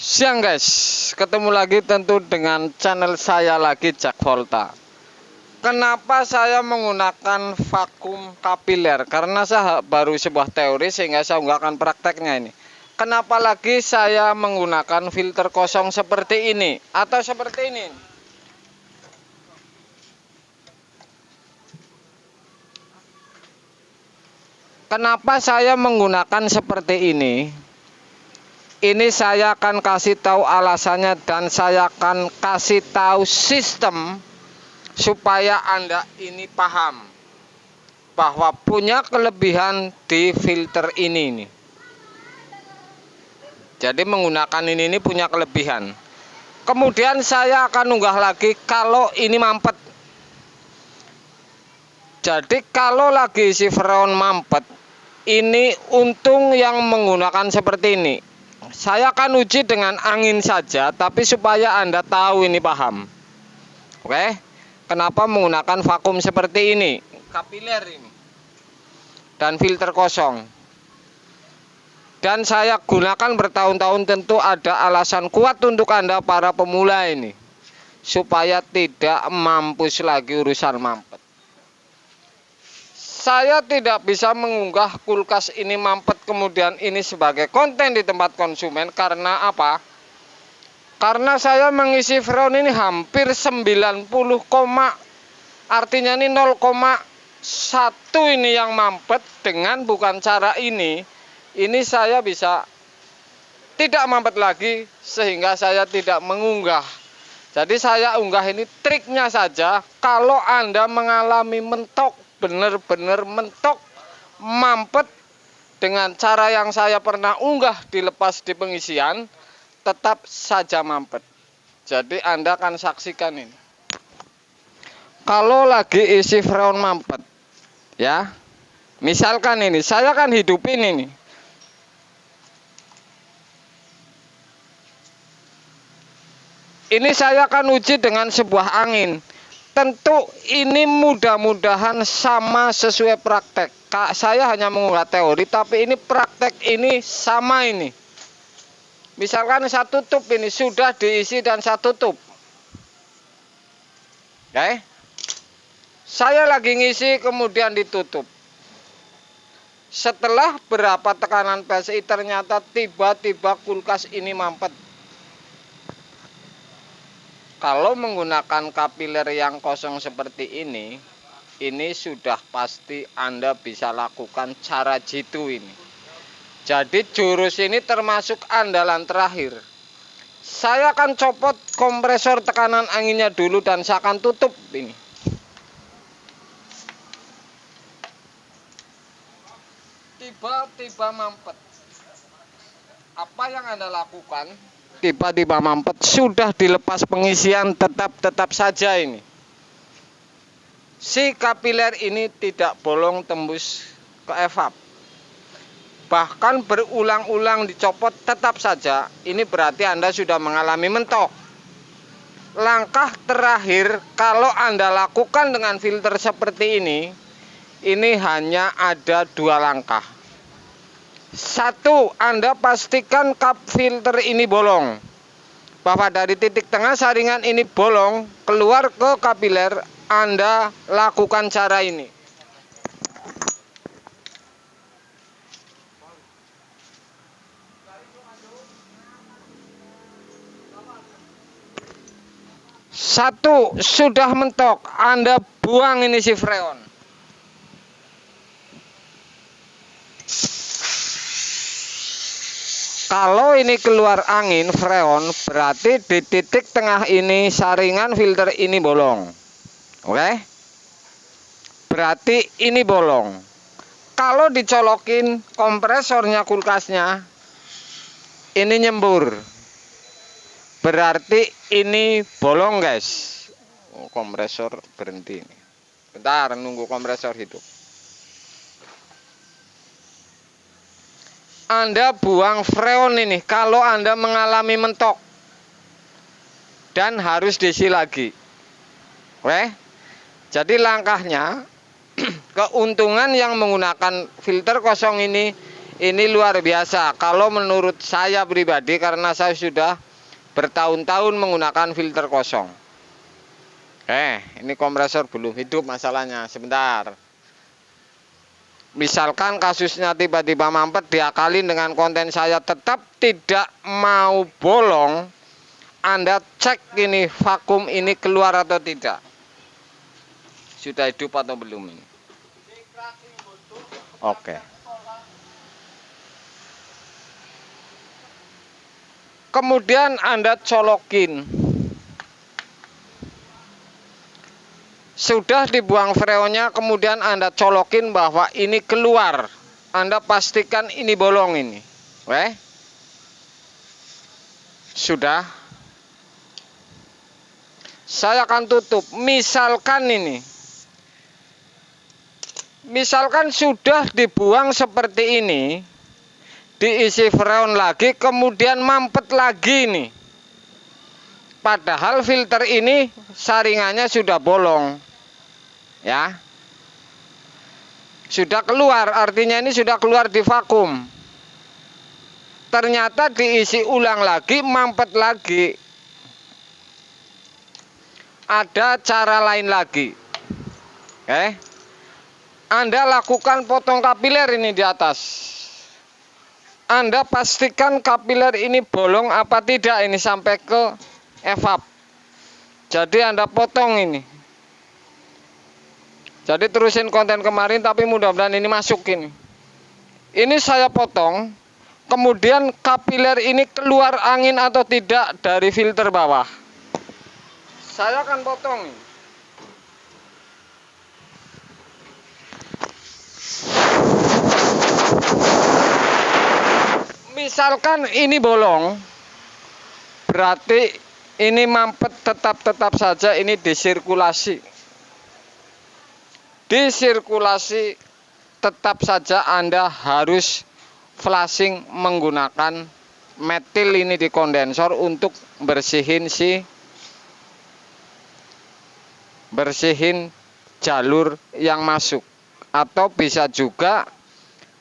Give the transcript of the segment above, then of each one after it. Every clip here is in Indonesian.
Siang guys, ketemu lagi tentu dengan channel saya lagi, Jack Volta. Kenapa saya menggunakan vakum kapiler? Karena saya baru sebuah teori sehingga saya unggahkan prakteknya ini. Kenapa lagi saya menggunakan filter kosong seperti ini atau seperti ini? Kenapa saya menggunakan seperti ini? Ini saya akan kasih tahu alasannya dan saya akan kasih tahu sistem supaya Anda ini paham bahwa punya kelebihan di filter ini nih. Jadi menggunakan ini punya kelebihan. Kemudian saya akan unggah lagi kalau ini mampet. Jadi kalau lagi si freon mampet, ini untung yang menggunakan seperti ini. Saya akan uji dengan angin saja, tapi supaya Anda tahu ini paham. Oke? Kenapa menggunakan vakum seperti ini? Kapiler ini. Dan filter kosong. Dan saya gunakan bertahun-tahun, tentu ada alasan kuat untuk Anda para pemula ini. Supaya tidak mampus lagi urusan mampet. Saya tidak bisa mengunggah kulkas ini mampet kemudian ini sebagai konten di tempat konsumen. Karena apa? Karena saya mengisi freon ini hampir 90, artinya ini 0,1 ini yang mampet. Dengan bukan cara ini saya bisa tidak mampet lagi sehingga saya tidak mengunggah. Jadi saya unggah ini triknya saja. Kalau Anda mengalami mentok, benar-benar mentok, mampet dengan cara yang saya pernah unggah dilepas di pengisian, tetap saja mampet. Jadi Anda akan saksikan ini. Kalau lagi isi freon mampet, ya, misalkan ini, saya akan hidupin ini. Ini saya akan uji dengan sebuah angin. Tentu ini mudah-mudahan sama sesuai praktek. Saya hanya mengunggah teori, tapi ini praktek ini sama ini. Misalkan satu tub ini sudah diisi dan satu tub. Oke. Saya lagi ngisi kemudian ditutup. Setelah berapa tekanan PSI ternyata tiba-tiba kulkas ini mampet. Kalau menggunakan kapiler yang kosong seperti ini sudah pasti Anda bisa lakukan cara jitu ini. Jadi jurus ini termasuk andalan terakhir. Saya akan copot kompresor tekanan anginnya dulu dan saya akan tutup ini. Tiba-tiba mampet. Apa yang Anda lakukan? Tiba-tiba mampet, sudah dilepas pengisian, tetap saja ini si kapiler ini tidak bolong tembus ke evap. Bahkan berulang-ulang dicopot tetap saja, ini berarti Anda sudah mengalami mentok. Langkah terakhir kalau Anda lakukan dengan filter seperti ini hanya ada dua langkah. Satu, Anda pastikan kap filter ini bolong. Bahwa dari titik tengah saringan ini bolong, keluar ke kapiler, Anda lakukan cara ini. Satu, sudah mentok, Anda buang ini si freon. Kalau ini keluar angin freon, berarti di titik tengah ini saringan filter ini bolong. Oke? Berarti ini bolong. Kalau dicolokin kompresornya kulkasnya, ini nyembur. Berarti ini bolong guys. Kompresor berhenti ini. Bentar, nunggu kompresor hidup. Anda buang freon ini kalau Anda mengalami mentok dan harus diisi lagi. Oke? Jadi langkahnya keuntungan yang menggunakan filter kosong ini Ini luar biasa kalau menurut saya pribadi, karena saya sudah bertahun-tahun menggunakan filter kosong. Ini kompresor belum hidup masalahnya. Sebentar. Misalkan kasusnya tiba-tiba mampet, diakalin dengan konten saya tetap tidak mau bolong, Anda cek ini vakum ini keluar atau tidak. Sudah hidup atau belum ini? Oke. Kemudian Anda colokin. Sudah dibuang freonnya, kemudian Anda colokin bahwa ini keluar. Anda pastikan ini bolong ini. Sudah. Saya akan tutup. Misalkan ini. Misalkan sudah dibuang seperti ini. Diisi freon lagi, kemudian mampet lagi nih. Padahal filter ini saringannya sudah bolong. Ya. Sudah keluar, artinya ini sudah keluar di vakum. Ternyata diisi ulang lagi, mampet lagi. Ada cara lain lagi. Anda lakukan potong kapiler ini di atas. Anda pastikan kapiler ini bolong apa tidak ini sampai ke evap. Jadi Anda potong ini. Jadi terusin konten kemarin, tapi mudah-mudahan ini masuk ini. Ini saya potong. Kemudian kapiler ini keluar angin atau tidak dari filter bawah. Saya akan potong. Misalkan ini bolong, berarti ini mampet tetap saja ini disirkulasi. Disirkulasi tetap saja Anda harus flushing menggunakan metil ini di kondensor untuk bersihin jalur yang masuk. Atau bisa juga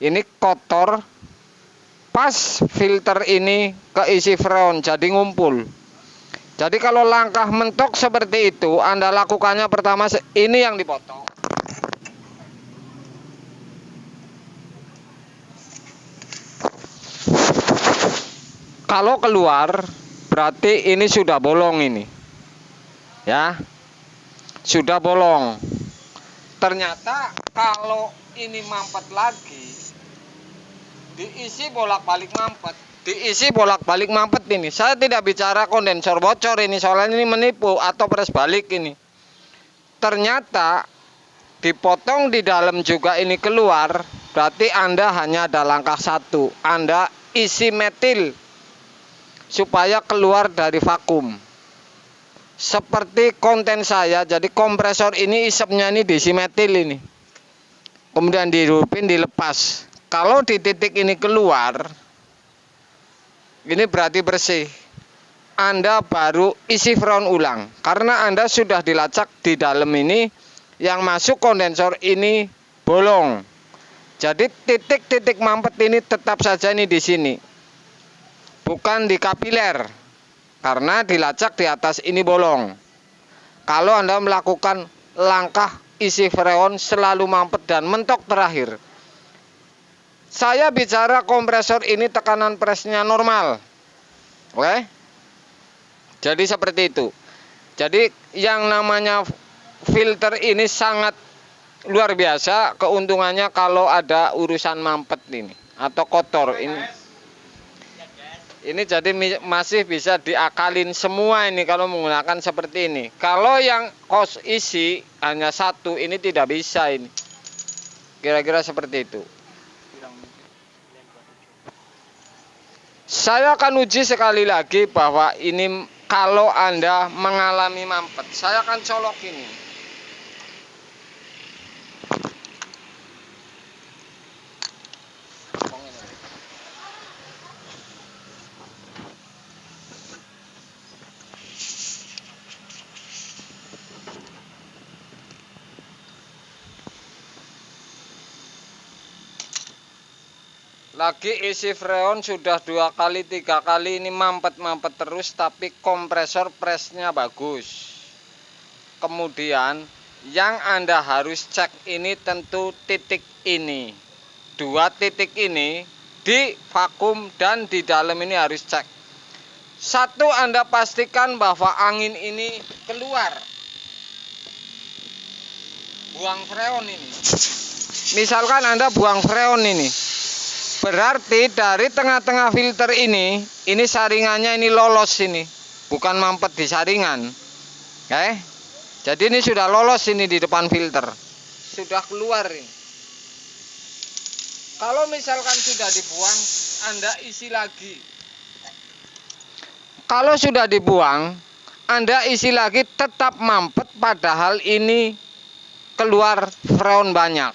ini kotor pas filter ini keisi freon jadi ngumpul. Jadi kalau langkah mentok seperti itu, Anda lakukannya pertama ini yang dipotong. Kalau keluar berarti ini sudah bolong ini. Ya. Sudah bolong. Ternyata kalau ini mampet lagi, diisi bolak-balik mampet. Diisi bolak-balik mampet ini. Saya tidak bicara kondensor bocor ini, soalnya ini menipu atau peres balik ini. Ternyata dipotong di dalam juga ini keluar, berarti Anda hanya ada langkah satu. Anda isi metil supaya keluar dari vakum. Seperti konten saya, jadi kompresor ini isapnya ini diisi metil ini. Kemudian dihidupin, dilepas. Kalau di titik ini keluar, ini berarti bersih. Anda baru isi freon ulang. Karena Anda sudah dilacak di dalam ini, yang masuk kondensor ini bolong. Jadi titik-titik mampet ini tetap saja ini di sini. Bukan di kapiler. Karena dilacak di atas ini bolong. Kalau Anda melakukan langkah isi freon selalu mampet dan mentok terakhir. Saya bicara kompresor ini tekanan presnya normal. Oke? Jadi seperti itu. Jadi yang namanya filter ini sangat luar biasa keuntungannya kalau ada urusan mampet ini atau kotor ini. Ini jadi masih bisa diakalin semua ini kalau menggunakan seperti ini. Kalau yang kos isi hanya satu ini tidak bisa ini. Kira-kira seperti itu. Saya akan uji sekali lagi bahwa ini kalau Anda mengalami mampet. Saya akan colok ini. Lagi isi freon sudah 2 kali 3 kali ini mampet terus, tapi kompresor presnya bagus. Kemudian yang Anda harus cek ini tentu titik ini, 2 titik ini di vakum dan di dalam ini harus cek. Satu, Anda pastikan bahwa angin ini keluar, buang freon ini. Misalkan Anda buang freon ini, berarti dari tengah-tengah filter ini saringannya ini lolos ini, bukan mampet di saringan. Oke? Jadi ini sudah lolos ini di depan filter, sudah keluar ini. Kalau misalkan sudah dibuang, Anda isi lagi. Kalau sudah dibuang, Anda isi lagi tetap mampet, padahal ini keluar freon banyak.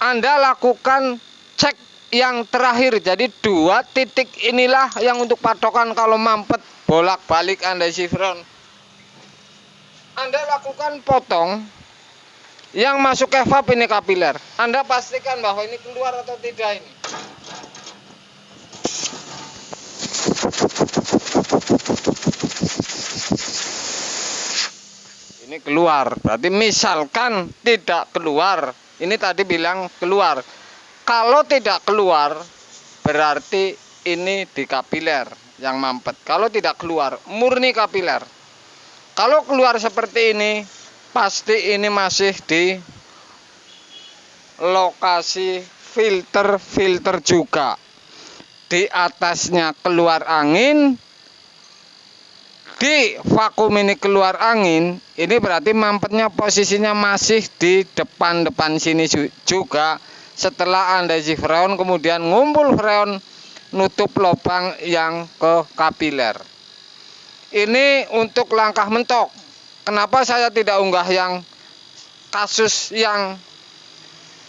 Anda lakukan cek yang terakhir. Jadi 2 titik inilah yang untuk patokan kalau mampet bolak-balik Anda isi freon. Anda lakukan potong yang masuk evap ini kapiler. Anda pastikan bahwa ini keluar atau tidak ini. Ini keluar, berarti misalkan tidak keluar, ini tadi bilang keluar. Kalau tidak keluar, berarti ini di kapiler yang mampet. Kalau tidak keluar, murni kapiler. Kalau keluar seperti ini, pasti ini masih di lokasi filter juga. Di atasnya keluar angin, di vakum ini keluar angin, ini berarti mampetnya posisinya masih di depan sini juga. Setelah Anda isi freon, kemudian ngumpul freon, nutup lubang yang ke kapiler. Ini untuk langkah mentok. Kenapa saya tidak unggah yang kasus yang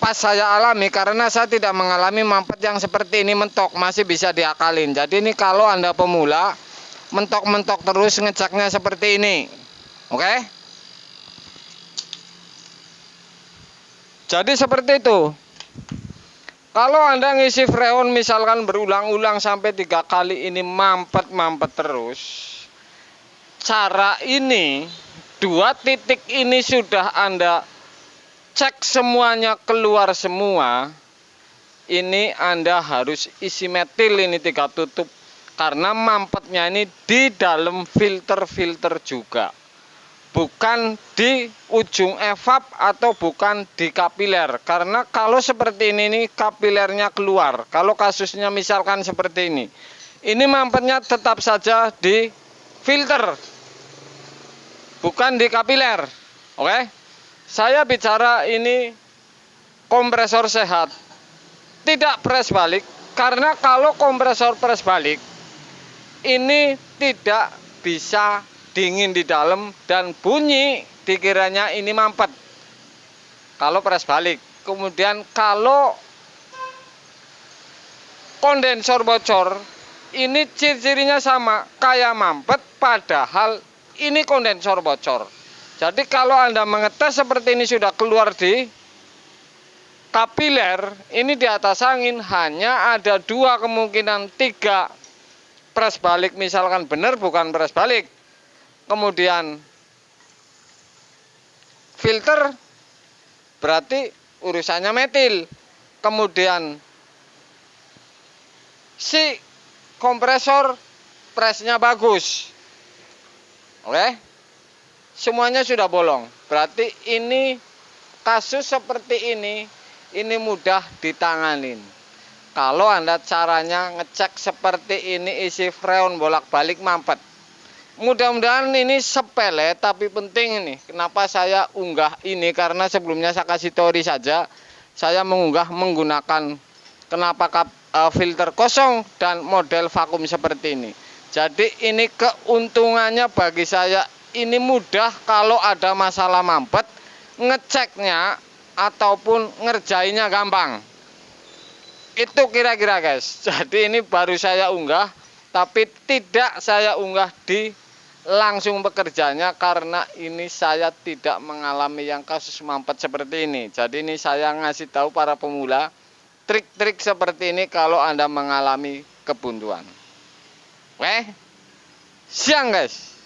pas saya alami? Karena saya tidak mengalami mampet yang seperti ini mentok, masih bisa diakalin. Jadi ini kalau Anda pemula, mentok terus ngeceknya seperti ini. Oke? Jadi seperti itu. Kalau Anda ngisi freon misalkan berulang-ulang sampai 3 kali ini mampet terus, cara ini 2 titik ini sudah Anda cek semuanya keluar semua, ini Anda harus isi metil ini 3 tutup, karena mampetnya ini di dalam filter juga, bukan di ujung evap atau bukan di kapiler. Karena kalau seperti ini kapilernya keluar. Kalau kasusnya misalkan seperti ini mampetnya tetap saja di filter, bukan di kapiler. Oke? Saya bicara ini kompresor sehat, tidak press balik. Karena kalau kompresor press balik, ini tidak bisa dingin di dalam dan bunyi dikiranya ini mampet kalau press balik. Kemudian kalau kondensor bocor, ini ciri-cirinya sama kayak mampet, padahal ini kondensor bocor. Jadi kalau Anda mengetes seperti ini sudah keluar di kapiler, ini di atas angin hanya ada 2 kemungkinan, 3 press balik misalkan benar, bukan press balik. Kemudian filter, berarti urusannya metil. Kemudian si kompresor presnya bagus. Oke? Semuanya sudah bolong. Berarti ini kasus seperti ini mudah ditanganin. Kalau Anda caranya ngecek seperti ini, isi freon bolak-balik mampet. Mudah-mudahan ini sepele tapi penting ini. Kenapa saya unggah ini? Karena sebelumnya saya kasih teori saja. Saya mengunggah menggunakan kenapa filter kosong dan model vakum seperti ini. Jadi ini keuntungannya bagi saya, ini mudah kalau ada masalah mampet, ngeceknya ataupun ngerjainnya gampang. Itu kira-kira guys. Jadi ini baru saya unggah, tapi tidak saya unggah di langsung bekerjanya karena ini saya tidak mengalami yang kasus mampet seperti ini. Jadi ini saya ngasih tahu para pemula trik-trik seperti ini kalau Anda mengalami kebuntuan. Oke? Siang guys.